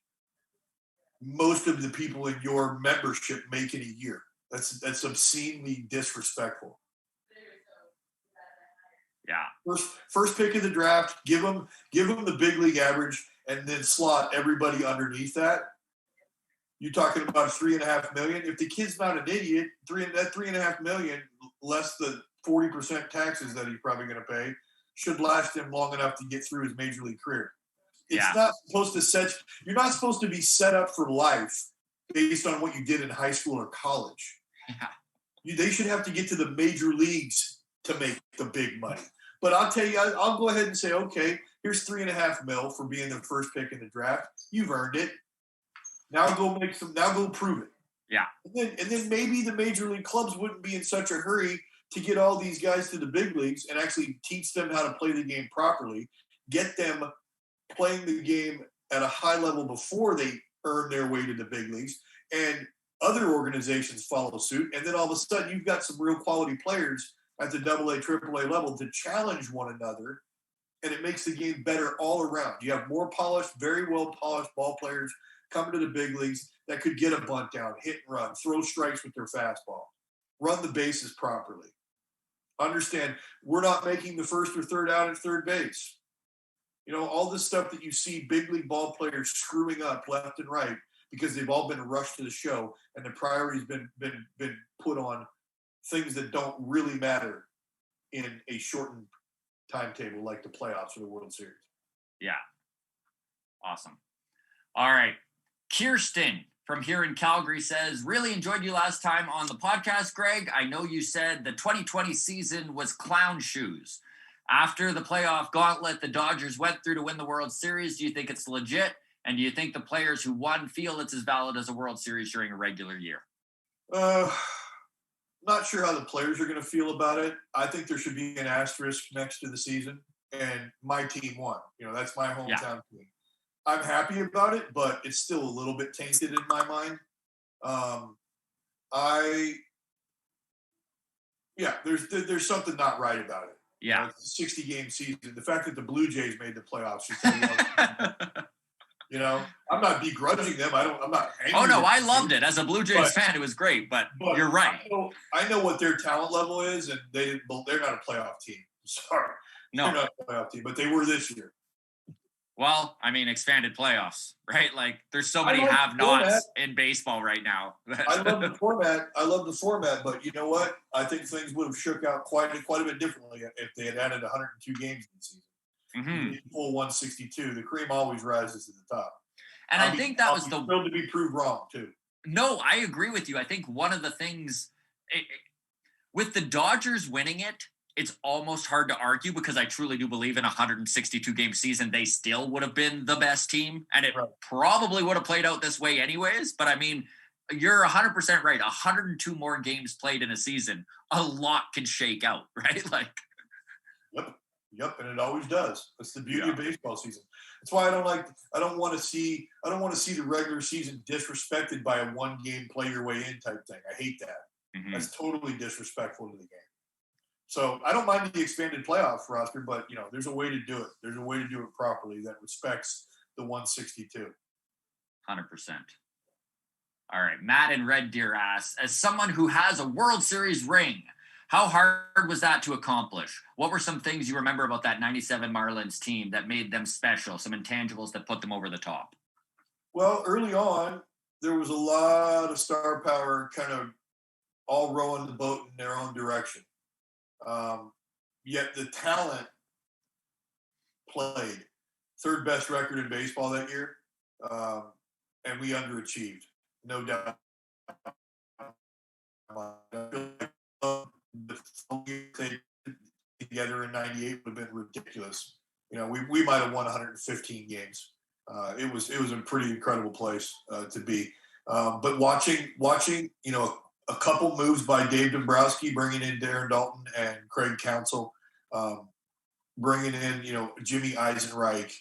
most of the people in your membership make in a year? That's obscenely disrespectful. Yeah. First pick of the draft, give them the big league average, and then slot everybody underneath that. You're talking about $3.5 million. If the kid's not an idiot, that $3.5 million less the 40% taxes that he's probably going to pay should last him long enough to get through his major league career. It's not supposed to you're not supposed to be set up for life based on what you did in high school or college. Yeah. They should have to get to the major leagues to make the big money. But I'll tell you, I'll go ahead and say, okay, here's $3.5 million for being the first pick in the draft. You've earned it. Now go prove it. Yeah. And then maybe the major league clubs wouldn't be in such a hurry to get all these guys to the big leagues and actually teach them how to play the game properly, get them playing the game at a high level before they earn their way to the big leagues, and other organizations follow suit. And then all of a sudden you've got some real quality players at the AA, AAA level to challenge one another. And it makes the game better all around. You have more polished, very well polished ball players coming to the big leagues that could get a bunt down, hit and run, throw strikes with their fastball, run the bases properly. Understand, we're not making the first or third out at third base. All this stuff that you see big league ball players screwing up left and right because they've all been rushed to the show and the priority's been put on things that don't really matter in a shortened timetable like the playoffs or the World Series. Yeah. Awesome. All right. Kirsten from here in Calgary says, really enjoyed you last time on the podcast, Greg. I know you said the 2020 season was clown shoes. After the playoff gauntlet the Dodgers went through to win the World Series, do you think it's legit? And do you think the players who won feel it's as valid as a World Series during a regular year? Not sure how the players are going to feel about it. I think there should be an asterisk next to the season, and my team won. That's my hometown team. I'm happy about it, but it's still a little bit tainted in my mind. There's something not right about it. Yeah. It's a 60-game season. The fact that the Blue Jays made the playoffs should tell you I'm not begrudging them. I'm not angry. Oh, no, I loved it. As a Blue Jays fan, it was great, but you're right. I know what their talent level is, and they're not a playoff team. Sorry. No. They're not a playoff team, but they were this year. Well, I mean, expanded playoffs, right? Like, there's so many have-nots in baseball right now. I love the format. But you know what? I think things would have shook out quite a bit differently if they had added 102 games in the season. Mm-hmm. Full 162. The cream always rises to the top. And I think that was thrilled to be proved wrong too. No, I agree with you. I think one of the things with the Dodgers winning it, it's almost hard to argue because I truly do believe in a 162-game season, they still would have been the best team, and it probably would have played out this way anyways. But I mean, you're 100% right. 102 more games played in a season, a lot can shake out, right? Like, Yep, and it always does. That's the beauty of baseball season. That's why I don't want to see the regular season disrespected by a one-game play your way in type thing. I hate that. Mm-hmm. That's totally disrespectful to the game. So I don't mind the expanded playoff roster, but there's a way to do it. There's a way to do it properly that respects the 162. 100%. All right. Matt in Red Deer asks, as someone who has a World Series ring, how hard was that to accomplish? What were some things you remember about that 97 Marlins team that made them special, some intangibles that put them over the top? Well, early on, there was a lot of star power kind of all rowing the boat in their own direction. Yet the talent played. Third best record in baseball that year, and we underachieved, no doubt. together in '98 would have been ridiculous. We might have won 115 games. It was a pretty incredible place to be. But watching, a couple moves by Dave Dombrowski, bringing in Darren Dalton and Craig Counsell, bringing in, Jimmy Eisenreich,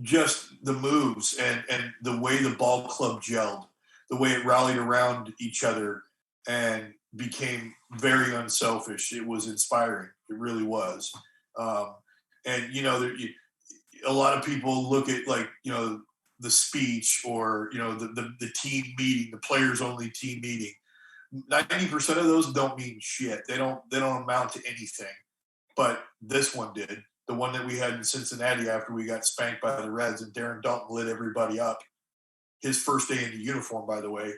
just the moves and the way the ball club gelled, the way it rallied around each other and became very unselfish. It was inspiring. It really was. And, a lot of people look at the speech or, the team meeting, the players only team meeting. 90% of those don't mean shit. They don't amount to anything. But this one did. The one that we had in Cincinnati after we got spanked by the Reds and Darren Dalton lit everybody up. His first day in the uniform, by the way.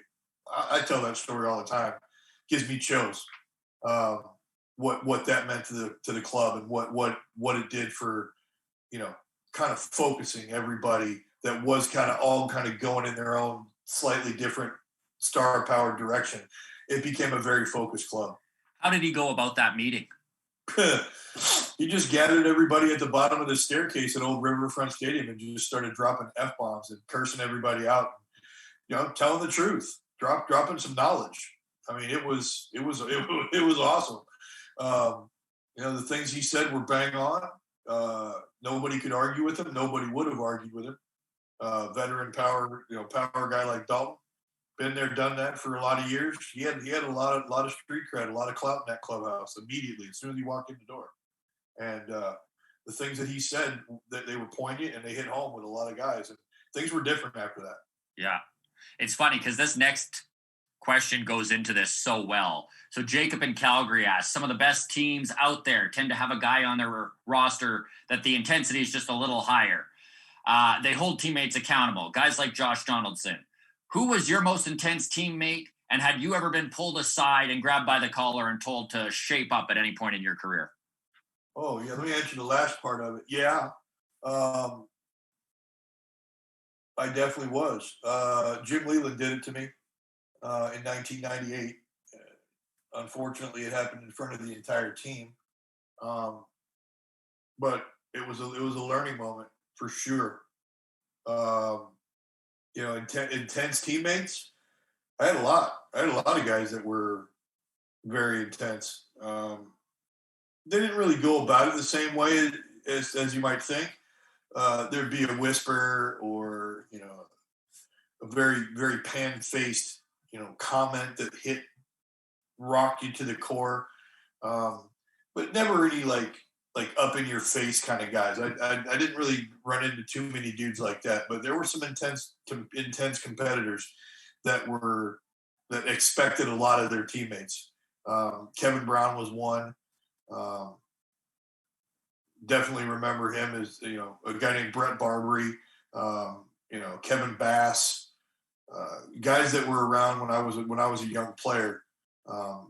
I tell that story all the time. Gives me chills. What that meant to the club and what it did for, kind of focusing everybody that was kind of going in their own slightly different star-powered direction. It became a very focused club. How did he go about that meeting? He just gathered everybody at the bottom of the staircase at Old Riverfront Stadium and just started dropping F-bombs and cursing everybody out. Telling the truth, dropping some knowledge. I mean, it was awesome. The things he said were bang on. Nobody could argue with him. Nobody would have argued with him. Veteran power guy like Dalton, been there, done that for a lot of years. He had a lot of street cred, a lot of clout in that clubhouse immediately as soon as he walked in the door. And the things that he said, that they were poignant and they hit home with a lot of guys. And things were different after that. Yeah. It's funny because this next question goes into this so well. So Jacob in Calgary asks, some of the best teams out there tend to have a guy on their roster that the intensity is just a little higher. They hold teammates accountable, guys like Josh Donaldson. Who was your most intense teammate, and had you ever been pulled aside and grabbed by the collar and told to shape up at any point in your career? Oh, yeah, let me answer the last part of it. Yeah, I definitely was. Jim Leland did it to me in 1998. Unfortunately, it happened in front of the entire team. But it was a learning moment for sure. Intense teammates. I had a lot of guys that were very intense. They didn't really go about it the same way as you might think. There'd be a whisper or, a very, very pan-faced, comment that rocked you to the core. But never really like up in your face kind of guys. I didn't really run into too many dudes like that, but there were some intense competitors that expected a lot of their teammates. Kevin Brown was one. Definitely remember him as, a guy named Brett Barbary, Kevin Bass, guys that were around when I was a young player,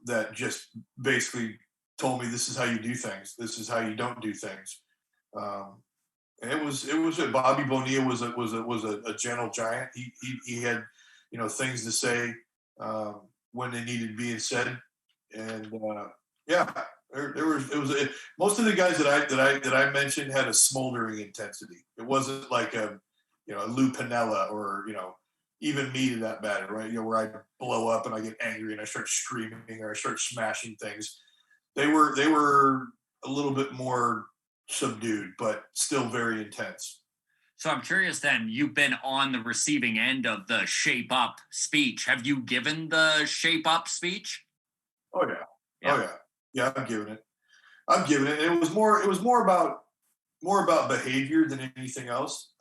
that just basically told me, this is how you do things. This is how you don't do things. And it was Bobby Bonilla was a gentle giant. He had, things to say, when they needed being said. And, most of the guys that I mentioned had a smoldering intensity. It wasn't like a Lou Piniella or, even me to that matter, right? Where I blow up and I get angry and I start screaming or I start smashing things. They were a little bit more subdued, but still very intense. So I'm curious then, you've been on the receiving end of the shape up speech. Have you given the shape up speech? Oh yeah. Oh yeah. Yeah, I've given it. It was more about behavior than anything else.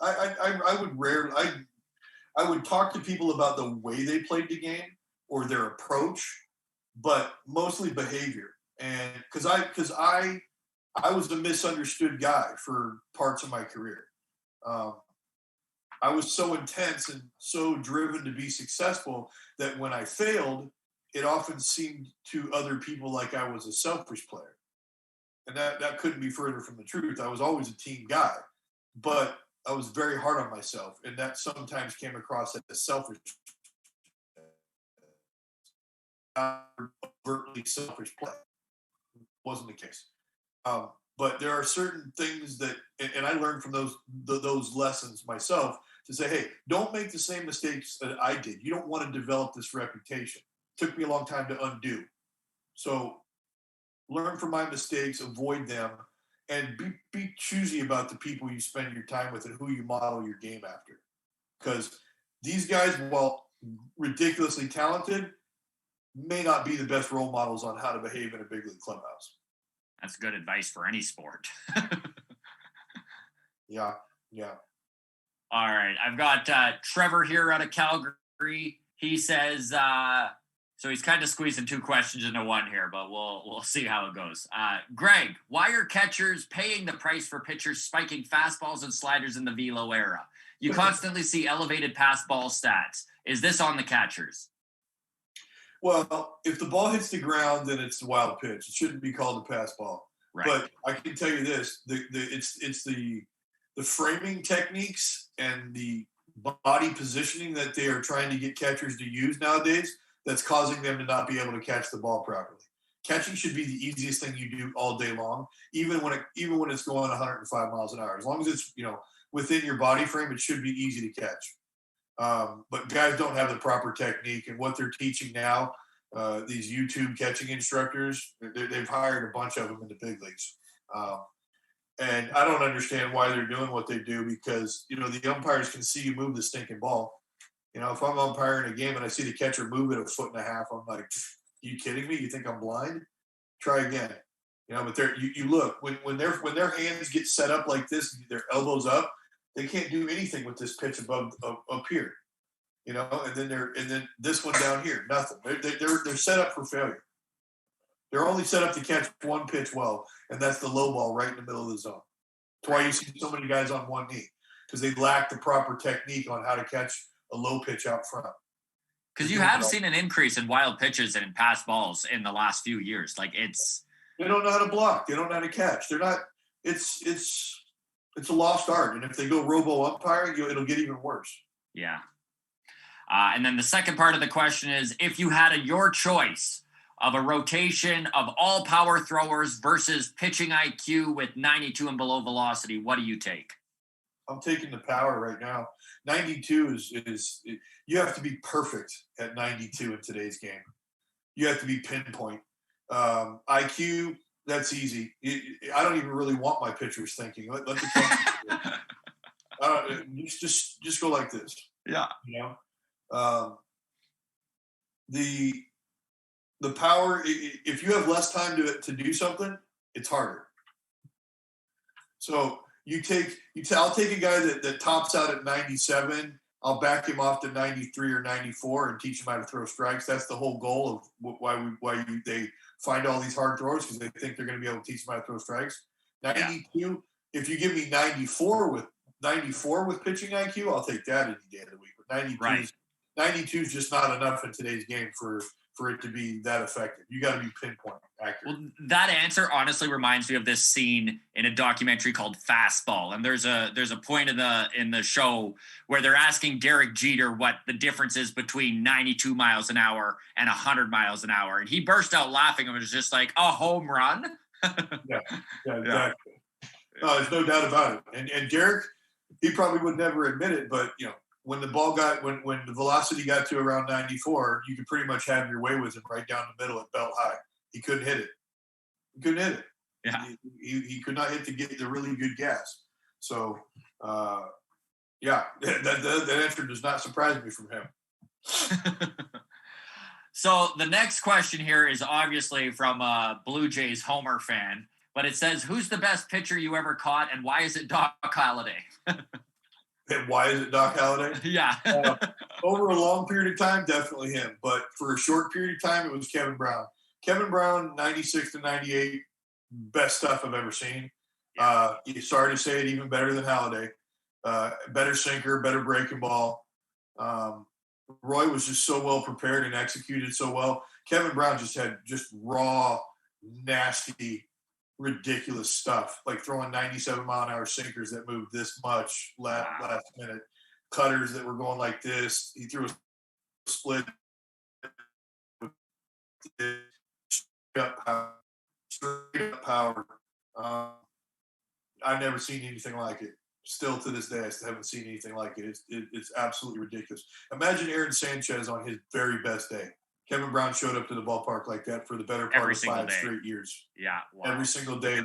I would talk to people about the way they played the game or their approach, but mostly behavior. And because I was the misunderstood guy for parts of my career. I was so intense and so driven to be successful that when I failed, it often seemed to other people like I was a selfish player. And that couldn't be further from the truth. I was always a team guy, but I was very hard on myself. And that sometimes came across as selfish, overtly selfish play. wasn't the case. But there are certain things that, and I learned from those lessons myself to say, hey, don't make the same mistakes that I did. You don't want to develop this reputation. It took me a long time to undo. So learn from my mistakes, avoid them, and be choosy about the people you spend your time with and who you model your game after. Because these guys, while ridiculously talented, may not be the best role models on how to behave in a big league clubhouse. That's good advice for any sport. Yeah. All right. I've got Trevor here out of Calgary. He says, so he's kind of squeezing two questions into one here, but we'll see how it goes. Greg, why are catchers paying the price for pitchers spiking fastballs and sliders in the velo era? You constantly see elevated pass ball stats. Is this on the catchers? Well, if the ball hits the ground, then it's a wild pitch. It shouldn't be called a pass ball. Right. But I can tell you this: it's the framing techniques and the body positioning that they are trying to get catchers to use nowadays that's causing them to not be able to catch the ball properly. Catching should be the easiest thing you do all day long, even when it's going 105 miles an hour. As long as it's within your body frame, it should be easy to catch. But guys don't have the proper technique, and what they're teaching now, these YouTube catching instructors, they've hired a bunch of them in the big leagues. And I don't understand why they're doing what they do, because, the umpires can see you move the stinking ball. If I'm umpiring a game and I see the catcher move it 1.5 feet, I'm like, are you kidding me? You think I'm blind? Try again. But you look, when their hands get set up like this, their elbows up, they can't do anything with this pitch above up here. And then this one down here, nothing. They're set up for failure. They're only set up to catch one pitch well, and that's the low ball right in the middle of the zone. That's why you see so many guys on one knee, because they lack the proper technique on how to catch a low pitch out front. Because you have seen an increase in wild pitches and in pass balls in the last few years. Like they don't know how to block. They don't know how to catch. They're not. It's a lost art, and if they go robo umpiring, it'll get even worse. Yeah. And then the second part of the question is, if you had your choice of a rotation of all power throwers versus pitching IQ with 92 and below velocity, what do you take? I'm taking the power right now. 92 is you have to be perfect at 92 in today's game. You have to be pinpoint. IQ, that's easy. I don't even really want my pitchers thinking. Let the just go like this. Yeah. The power, if you have less time to do something, it's harder. So I'll take a guy that tops out at 97. I'll back him off to 93 or 94 and teach him how to throw strikes. That's the whole goal of why they find all these hard throwers, because they think they're going to be able to teach them how to throw strikes. 92, if you give me 94 with pitching IQ, I'll take that any day of the week. But 92 is just not enough in today's game for it to be that effective. You got to be pinpoint accurate. Well, that answer honestly reminds me of this scene in a documentary called Fastball. And there's a point in the show where they're asking Derek Jeter what the difference is between 92 miles an hour and 100 miles an hour. And he burst out laughing and was just like, a home run. Yeah, exactly. No, there's no doubt about it. And Derek, he probably would never admit it, but when the ball when the velocity got to around 94, you could pretty much have your way with him right down the middle at belt high. He couldn't hit it. Yeah. He could not hit to get the really good gas. So, that answer does not surprise me from him. So the next question here is obviously from a Blue Jays Homer fan, but it says, who's the best pitcher you ever caught, and why is it Doc Halladay? And why is it Doc Halladay? Yeah. Over a long period of time, definitely him. But for a short period of time, it was Kevin Brown. Kevin Brown, 96 to 98, best stuff I've ever seen. Sorry to say it, even better than Halladay. Better sinker, better breaking ball. Roy was just so well prepared and executed so well. Kevin Brown just had raw, nasty, ridiculous stuff, like throwing 97-mile-an-hour sinkers that moved this much last minute, cutters that were going like this. He threw a split straight up power. I've never seen anything like it. Still to this day, I still haven't seen anything like it. It's absolutely ridiculous. Imagine Aaron Sanchez on his very best day. Kevin Brown showed up to the ballpark like that for the better part of 5 straight years. Yeah, wow. Every single day.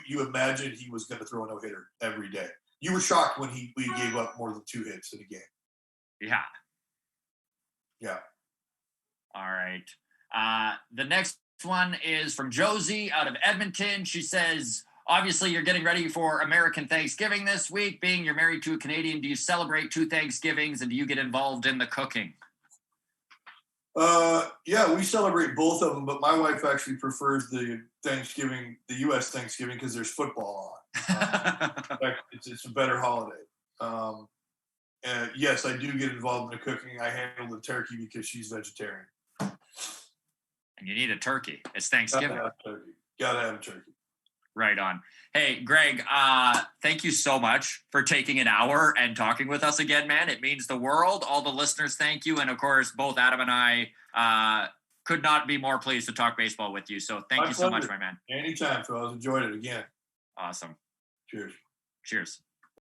You imagined he was going to throw a no-hitter every day. You were shocked when he gave up more than 2 hits in a game. Yeah. Yeah. All right. The next one is from Josie out of Edmonton. She says, obviously, you're getting ready for American Thanksgiving this week. Being you're married to a Canadian, do you celebrate 2 Thanksgivings and do you get involved in the cooking? Yeah, we celebrate both of them, but my wife actually prefers the U.S. Thanksgiving, because there's football on. In fact, it's a better holiday. And yes, I do get involved in the cooking. I handle the turkey because she's vegetarian. And you need a turkey. It's Thanksgiving. Gotta have a turkey. Right on. Hey, Gregg, thank you so much for taking an hour and talking with us again, man. It means the world. All the listeners, thank you. And of course, both Adam and I could not be more pleased to talk baseball with you. So thank you so much, my man. Anytime, fellas. Enjoyed it again. Awesome. Cheers. Cheers.